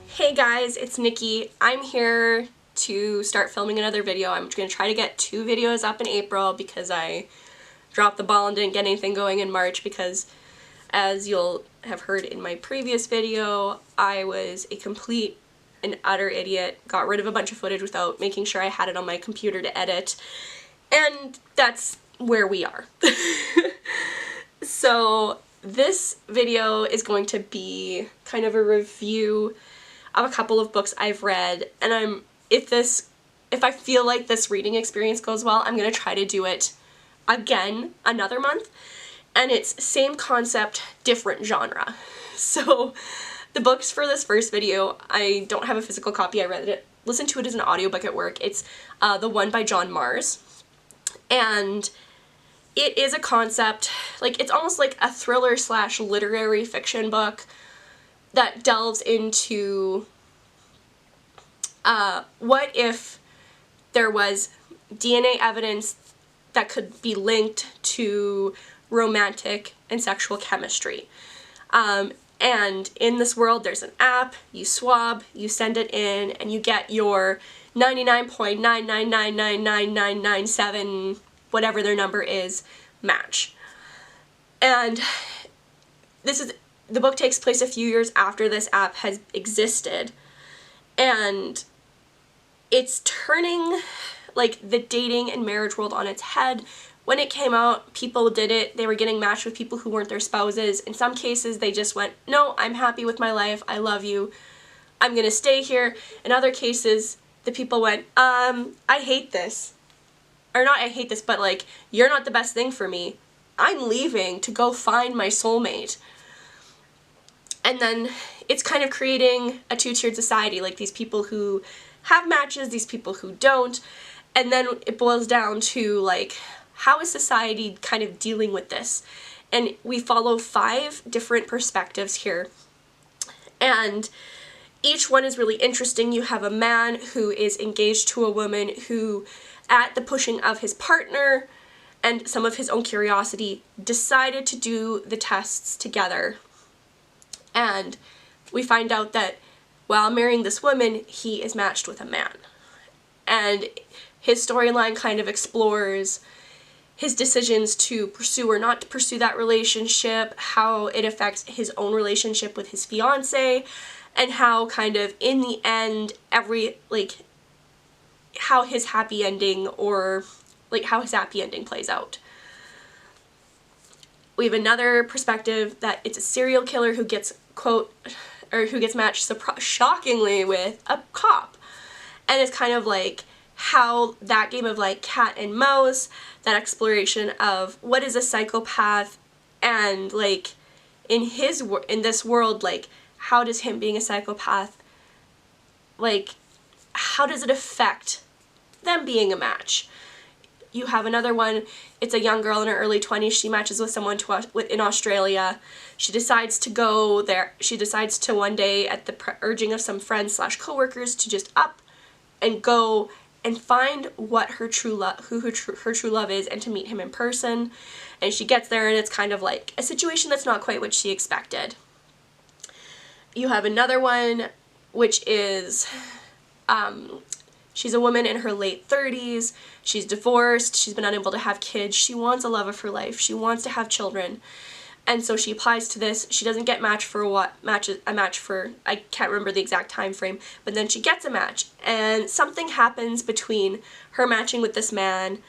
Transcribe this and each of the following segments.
Hey guys, it's Nikki. I'm here to start filming another video. I'm going to try to get 2 videos up in April because I dropped the ball and didn't get anything going in March because, as you'll have heard in my previous video, I was a complete and utter idiot, got rid of a bunch of footage without making sure I had it on my computer to edit, and that's where we are. So this video is going to be kind of a review of a couple of books I've read, and if I feel like this reading experience goes well, I'm going to try to do it again another month, and it's same concept, different genre. So the books for this first video, I don't have a physical copy. I listened to it as an audiobook at work. It's The One by John Mars, and it is a concept, like, it's almost like a thriller / literary fiction book that delves into what if there was DNA evidence that could be linked to romantic and sexual chemistry. And in this world, there's an app, you swab, you send it in, and you get your 99.9999997, whatever their number is, match. And the book takes place a few years after this app has existed, and it's turning, like, the dating and marriage world on its head. When it came out, people did it. They were getting matched with people who weren't their spouses. In some cases, they just went, no, I'm happy with my life. I love you. I'm gonna stay here. In other cases, the people went, I hate this. Or not I hate this, but, like, you're not the best thing for me. I'm leaving to go find my soulmate. And then it's kind of creating a two-tiered society, like these people who have matches, these people who don't, and then it boils down to, like, how is society kind of dealing with this? And we follow 5 different perspectives here, and each one is really interesting. You have a man who is engaged to a woman who, at the pushing of his partner and some of his own curiosity, decided to do the tests together. And we find out that while marrying this woman, he is matched with a man. And his storyline kind of explores his decisions to pursue or not to pursue that relationship, how it affects his own relationship with his fiancée, and how kind of in the end, how his happy ending plays out. We have another perspective that it's a serial killer who gets matched shockingly with a cop. And it's kind of like how that game of, like, cat and mouse, that exploration of what is a psychopath, and, like, in this world, like, how does him being a psychopath, like, how does it affect them being a match? You have another one, it's a young girl in her early 20s, she matches with someone in Australia. She decides to go there, she decides to one day, at the urging of some friends / co-workers, to just up and go and find what her true love, her true love is, and to meet him in person. And she gets there, and it's kind of like a situation that's not quite what she expected. You have another one, which is, she's a woman in her late 30s, she's divorced, she's been unable to have kids, she wants a love of her life, she wants to have children, and so she applies to this. She doesn't get match for I can't remember the exact time frame, but then she gets a match, and something happens between her matching with this man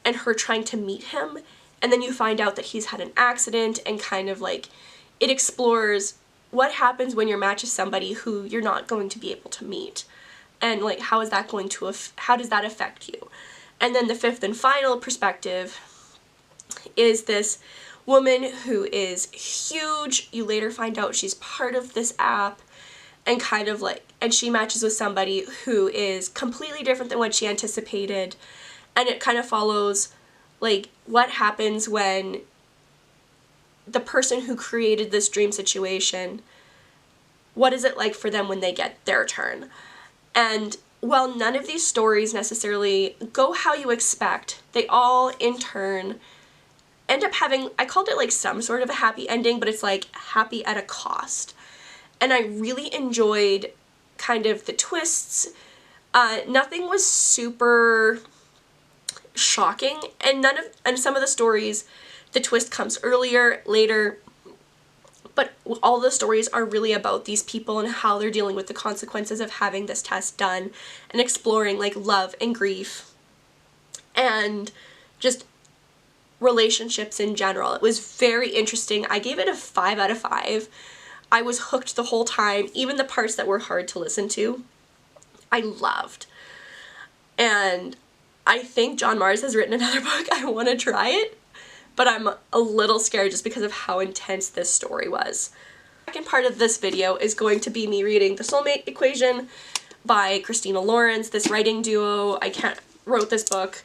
and her trying to meet him, and then you find out that he's had an accident, and kind of, like, it explores what happens when your match is somebody who you're not going to be able to meet. And, like, how does that affect you? And then the 5th and final perspective is this woman who is huge. You later find out she's part of this app, and kind of, like, and she matches with somebody who is completely different than what she anticipated. And it kind of follows, like, what happens when the person who created this dream situation, what is it like for them when they get their turn? And while none of these stories necessarily go how you expect, they all in turn end up having, I called it like some sort of a happy ending, but it's like happy at a cost. And I really enjoyed kind of the twists. Nothing was super shocking, and some of the stories, the twist comes earlier, later, but all the stories are really about these people and how they're dealing with the consequences of having this test done, and exploring like love and grief and just relationships in general. It was very interesting. I gave it a 5 out of 5. I was hooked the whole time, even the parts that were hard to listen to, I loved. And I think John Mars has written another book. I want to try it, but I'm a little scared just because of how intense this story was. The second part of this video is going to be me reading The Soulmate Equation by Christina Lauren, this writing duo. Wrote this book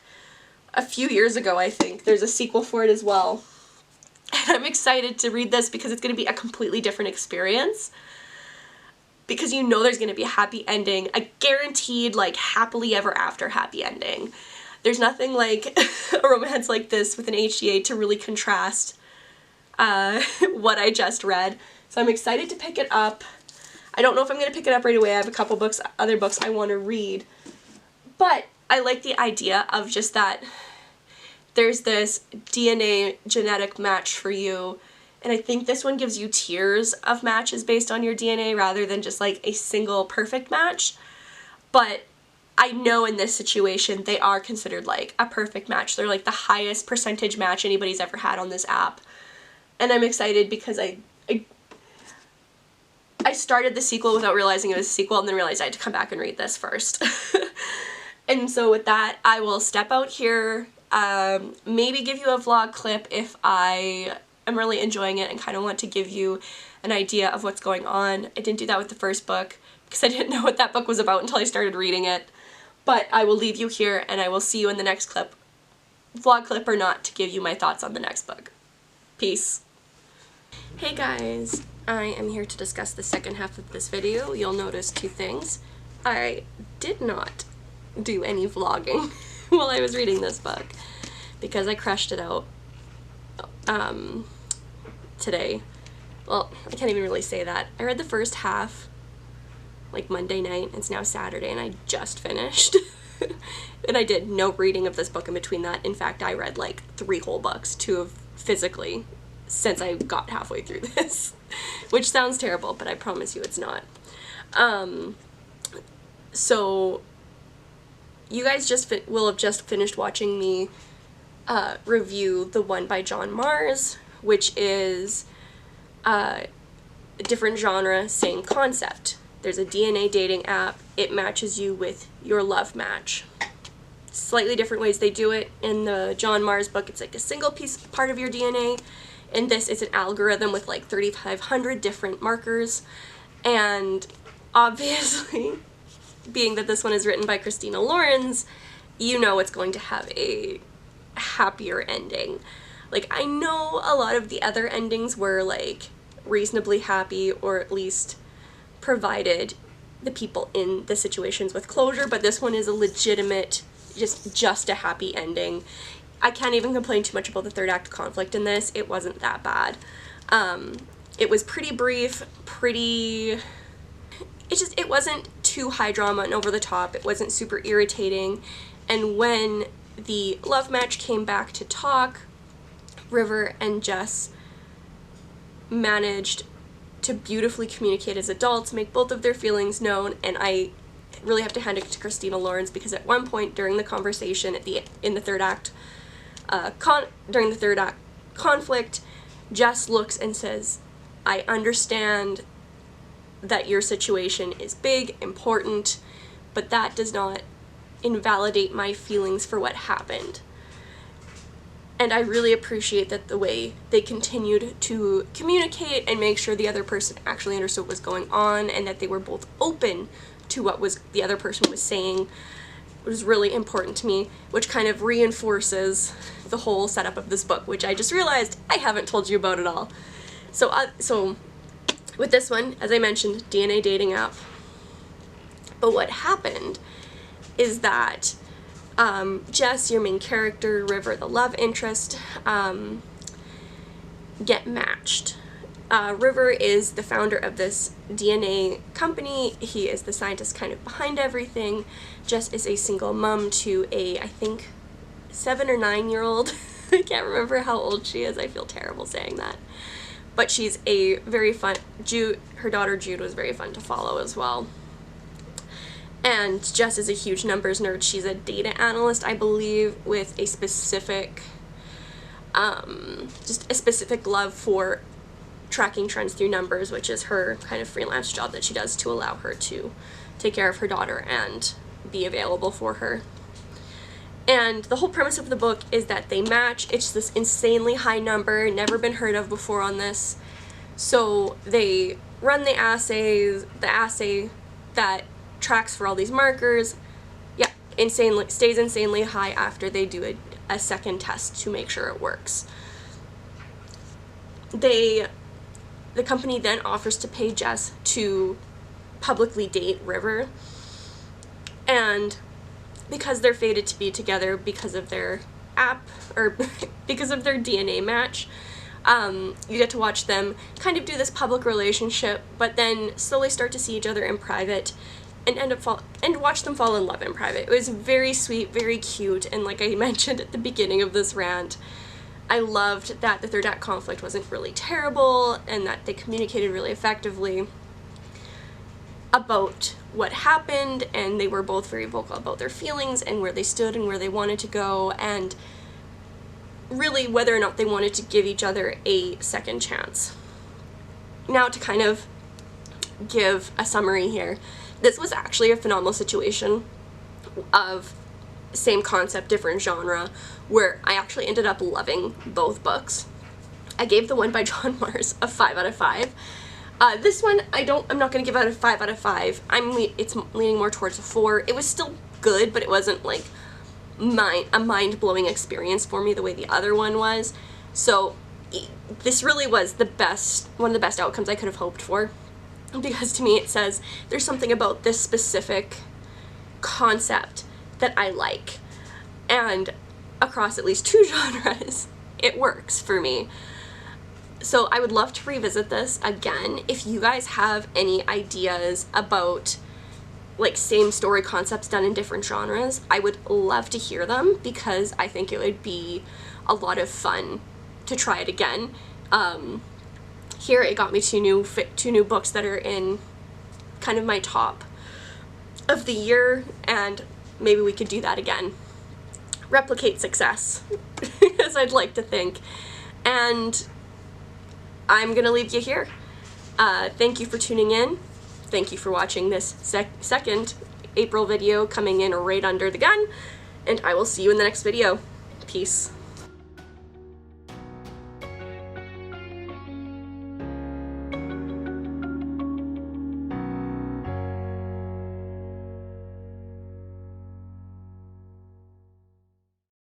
a few years ago, I think. There's a sequel for it as well. And I'm excited to read this because it's going to be a completely different experience. Because you know there's going to be a happy ending, a guaranteed like happily ever after happy ending. There's nothing like a romance like this with an HDA to really contrast what I just read. So I'm excited to pick it up. I don't know if I'm going to pick it up right away. I have a couple other books I want to read. But I like the idea of just that there's this DNA genetic match for you, and I think this one gives you tiers of matches based on your DNA rather than just like a single perfect match. But I know in this situation they are considered like a perfect match. They're like the highest percentage match anybody's ever had on this app. And I'm excited because I started the sequel without realizing it was a sequel, and then realized I had to come back and read this first. And so with that, I will step out here, maybe give you a vlog clip if I am really enjoying it and kind of want to give you an idea of what's going on. I didn't do that with the first book because I didn't know what that book was about until I started reading it. But I will leave you here, and I will see you in the next clip, vlog clip or not, to give you my thoughts on the next book. Peace. Hey guys, I am here to discuss the second half of this video. You'll notice two things. I did not do any vlogging while I was reading this book because I crushed it out today. Well, I can't even really say that. I read the first half like Monday night. It's now Saturday and I just finished. And I did no reading of this book in between that. In fact, I read like 3 whole books, 2 of physically, since I got halfway through this. Which sounds terrible, but I promise you it's not. So you guys will have just finished watching me review the one by John Mars, which is a different genre, same concept. There's a DNA dating app. It matches you with your love match. Slightly different ways they do it. In the John Mars book, it's like a single part of your DNA. In this, it's an algorithm with like 3,500 different markers. And obviously, being that this one is written by Christina Lauren, you know it's going to have a happier ending. Like, I know a lot of the other endings were like reasonably happy, or at least provided the people in the situations with closure, but this one is a legitimate, just a happy ending. I can't even complain too much about the third act conflict in this. It wasn't that bad. It was pretty brief, it wasn't too high drama and over the top. It wasn't super irritating. And when the love match came back to talk, River and Jess managed to beautifully communicate as adults, make both of their feelings known, and I really have to hand it to Christina Lauren because at one point during the conversation in the third act, during the third act conflict, Jess looks and says, "I understand that your situation is big, important, but that does not invalidate my feelings for what happened." And I really appreciate that the way they continued to communicate and make sure the other person actually understood what was going on, and that they were both open to what the other person was saying, was really important to me, which kind of reinforces the whole setup of this book, which I just realized I haven't told you about at all. So with this one, as I mentioned, DNA dating app. But what happened is that Jess, your main character, River, the love interest, get matched. River is the founder of this DNA company. He is the scientist kind of behind everything. Jess is a single mom to a, I think, 7 or 9-year-old. I can't remember how old she is. I feel terrible saying that. But she's a very fun, her daughter Jude was very fun to follow as well. And Jess is a huge numbers nerd. She's a data analyst, I believe, with a specific, just a specific love for tracking trends through numbers, which is her kind of freelance job that she does to allow her to take care of her daughter and be available for her. And the whole premise of the book is that they match. It's this insanely high number, never been heard of before on this. So they run the assay that tracks for all these markers. Yeah, stays insanely high after they do a second test to make sure it works. The company then offers to pay Jess to publicly date River, and because they're fated to be together because of their app, or because of their DNA match, you get to watch them kind of do this public relationship, but then slowly start to see each other in private, and watch them fall in love in private. It was very sweet, very cute, and like I mentioned at the beginning of this rant, I loved that the third act conflict wasn't really terrible, and that they communicated really effectively about what happened, and they were both very vocal about their feelings and where they stood and where they wanted to go, and really whether or not they wanted to give each other a second chance. Now, to kind of give a summary here, this was actually a phenomenal situation of same concept, different genre, where I actually ended up loving both books. I gave the one by John Mars a 5 out of 5. This one, I'm not going to give out a 5 out of 5. It's leaning more towards a 4. It was still good, but it wasn't like a mind-blowing experience for me the way the other one was. So this really was one of the best outcomes I could have hoped for, because to me it says there's something about this specific concept that I like, and across at least 2 genres it works for me. So I would love to revisit this again. If you guys have any ideas about like same story concepts done in different genres, I would love to hear them, because I think it would be a lot of fun to try it again. Here it got me 2 new books that are in kind of my top of the year, and maybe we could do that again. Replicate success, as I'd like to think. And I'm gonna leave you here. Thank you for tuning in. Thank you for watching this second April video coming in right under the gun, and I will see you in the next video. Peace.